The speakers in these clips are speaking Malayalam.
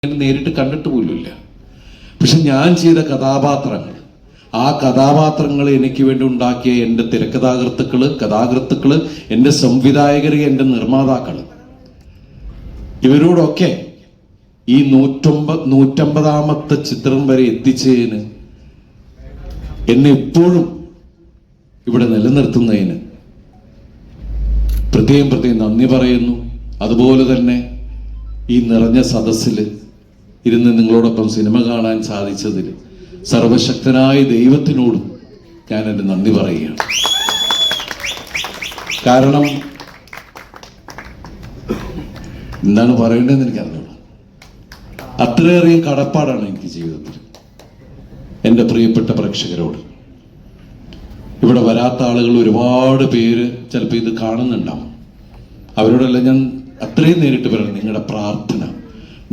നേരിട്ട് കണ്ടിട്ട് പോലുമില്ല. പക്ഷെ ഞാൻ ചെയ്ത കഥാപാത്രങ്ങൾ, ആ കഥാപാത്രങ്ങൾ എനിക്ക് വേണ്ടി ഉണ്ടാക്കിയ എൻ്റെ കഥാകൃത്തുക്കള്, എൻ്റെ സംവിധായകർ, എൻ്റെ നിർമ്മാതാക്കൾ, ഇവരോടൊക്കെ ഈ 150ാമത്തെ ചിത്രം വരെ എത്തിച്ചതിന്, എന്നെ ഇപ്പോഴും ഇവിടെ നിലനിർത്തുന്നതിന് പ്രത്യേകം നന്ദി പറയുന്നു. അതുപോലെ തന്നെ ഈ നിറഞ്ഞ സദസ്സിൽ ഇരുന്ന് നിങ്ങളോടൊപ്പം സിനിമ കാണാൻ സാധിച്ചതിൽ സർവശക്തനായ ദൈവത്തിനോടും ഞാൻ എൻ്റെ നന്ദി പറയുകയാണ്. കാരണം എന്താണ് പറയേണ്ടതെന്ന് എനിക്കറിഞ്ഞൂടാ. അത്രയേറെ കടപ്പാടാണ് എനിക്ക് ജീവിതത്തിൽ എൻ്റെ പ്രിയപ്പെട്ട പ്രേക്ഷകരോട്. ഇവിടെ വരാത്ത ആളുകൾ ഒരുപാട് പേര് ചിലപ്പോൾ ഇത് കാണുന്നുണ്ടാവും. അവരോടെല്ലാം ഞാൻ അത്രയും നേരിട്ട് പറയുന്നത്, നിങ്ങളുടെ പ്രാർത്ഥന,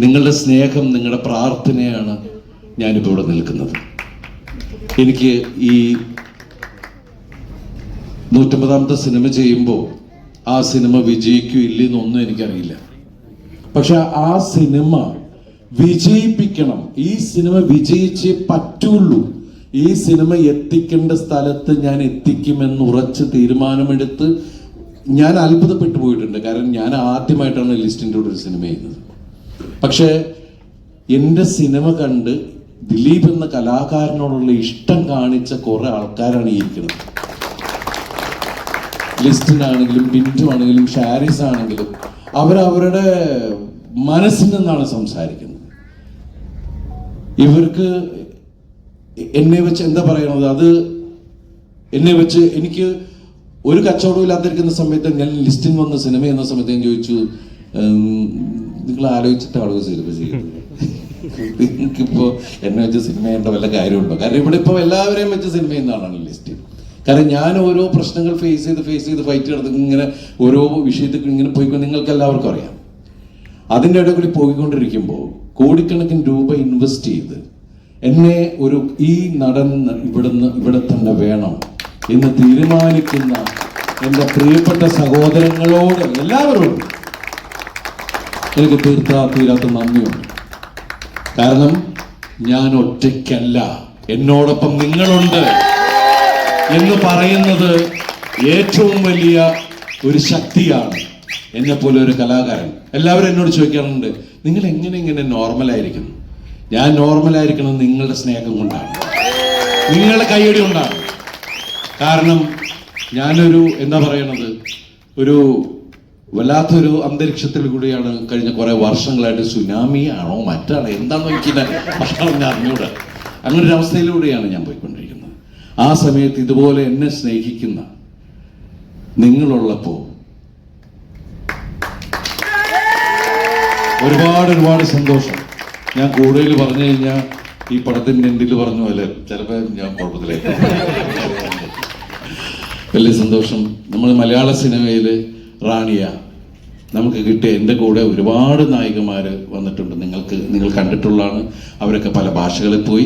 നിങ്ങളുടെ സ്നേഹം, നിങ്ങളുടെ പ്രാർത്ഥനയാണ് ഞാനിപ്പോൾ ഇവിടെ നിൽക്കുന്നത്. എനിക്ക് ഈ 150ാമത്തെ സിനിമ ചെയ്യുമ്പോൾ ആ സിനിമ വിജയിക്കൂ ഇല്ലെന്നൊന്നും എനിക്കറിയില്ല. പക്ഷെ ആ സിനിമ വിജയിപ്പിക്കണം, ഈ സിനിമ വിജയിച്ചേ പറ്റുള്ളൂ, ഈ സിനിമ എത്തിക്കേണ്ട സ്ഥലത്ത് ഞാൻ എത്തിക്കുമെന്ന് ഉറച്ച് തീരുമാനമെടുത്ത് ഞാൻ അത്ഭുതപ്പെട്ടു പോയിട്ടുണ്ട്. കാരണം ഞാൻ ആദ്യമായിട്ടാണ് ലിസ്റ്റിൻ്റെ കൂടെ ഒരു സിനിമ ചെയ്യുന്നത്. പക്ഷെ എൻ്റെ സിനിമ കണ്ട് ദിലീപ് എന്ന കലാകാരനോടുള്ള ഇഷ്ടം കാണിച്ച കുറെ ആൾക്കാരാണ് ഈ ഇരിക്കുന്നത്. ലിസ്റ്റിനാണെങ്കിലും ബിന്ദു ആണെങ്കിലും ഷാരിസ് ആണെങ്കിലും അവരവരുടെ മനസ്സിൽ നിന്നാണ് സംസാരിക്കുന്നത്. ഇവർക്ക് എന്നെ വെച്ച് എന്താ പറയണത്, അത് എന്നെ വെച്ച് എനിക്ക് ഒരു കച്ചവടം ഇല്ലാതിരിക്കുന്ന സമയത്ത് ഞാൻ ലിസ്റ്റിൽ വന്ന സിനിമ എന്ന സമയത്ത് ഞാൻ ചോദിച്ചു, നിങ്ങൾ ആലോചിച്ചിട്ടാണോ സിനിമ ചെയ്യുന്നത്? നിങ്ങൾക്കിപ്പോൾ എന്നെ വെച്ച് സിനിമ ചെയ്യേണ്ട വല്ല കാര്യമുണ്ടോ? കാരണം ഇവിടെ ഇപ്പോൾ എല്ലാവരെയും വെച്ച് സിനിമ ചെയ്യുന്നതാണ് ലിസ്റ്റിൽ. കാരണം ഞാൻ ഓരോ പ്രശ്നങ്ങൾ ഫേസ് ചെയ്ത് ഫൈറ്റ് നടത്തി ഇങ്ങനെ ഓരോ വിഷയത്തിൽ ഇങ്ങനെ പോയിക്കൊണ്ട് നിങ്ങൾക്ക് എല്ലാവർക്കും അറിയാം. അതിൻ്റെ ഇടയിൽ കൂടി പോയിക്കൊണ്ടിരിക്കുമ്പോൾ കോടിക്കണക്കിന് രൂപ ഇൻവെസ്റ്റ് ചെയ്ത് എന്നെ ഈ നടൻ ഇവിടെ തന്നെ വേണം എന്ന് തീരുമാനിക്കുന്ന എൻ്റെ പ്രിയപ്പെട്ട സഹോദരങ്ങളോട് എല്ലാവരോടും എനിക്ക് തീരാത്ത നന്ദിയുണ്ട്. കാരണം ഞാൻ ഒറ്റയ്ക്കല്ല, എന്നോടൊപ്പം നിങ്ങളുണ്ട് എന്ന് പറയുന്നത് ഏറ്റവും വലിയ ഒരു ശക്തിയാണ്. എന്നെപ്പോലെ ഒരു കലാകാരൻ. എല്ലാവരും എന്നോട് ചോദിക്കാറുണ്ട്, നിങ്ങൾ എങ്ങനെ നോർമലായിരിക്കുന്നു? ഞാൻ നോർമലായിരിക്കുന്നത് നിങ്ങളുടെ സ്നേഹം കൊണ്ടാണ്, നിങ്ങളുടെ കയ്യടി കൊണ്ടാണ്. കാരണം ഞാനൊരു എന്താ പറയണത്, ഒരു വല്ലാത്തൊരു അന്തരീക്ഷത്തിൽ കൂടിയാണ് കഴിഞ്ഞ കുറെ വർഷങ്ങളായിട്ട്, സുനാമി ആണോ മറ്റാണോ എന്താണെന്ന് എനിക്ക് അറിഞ്ഞൂടെ, അങ്ങനൊരു അവസ്ഥയിലൂടെയാണ് ഞാൻ പോയിക്കൊണ്ടിരിക്കുന്നത്. ആ സമയത്ത് ഇതുപോലെ എന്നെ സ്നേഹിക്കുന്ന നിങ്ങളുള്ളപ്പോൾ ഒരുപാട് സന്തോഷം. ഞാൻ കൂടുതൽ പറഞ്ഞു കഴിഞ്ഞാൽ ഈ പടത്തിൻ്റെ എൻഡിൽ പറഞ്ഞ പോലെ ചിലപ്പോൾ ഞാൻ കുഴപ്പത്തിലേക്ക് വലിയ സന്തോഷം. നമ്മൾ മലയാള സിനിമയിൽ റാണിയ നമുക്ക് കിട്ടിയ, എൻ്റെ കൂടെ ഒരുപാട് നായികമാർ വന്നിട്ടുണ്ട്, നിങ്ങൾ കണ്ടിട്ടുള്ളതാണ്. അവരൊക്കെ പല ഭാഷകളിൽ പോയി.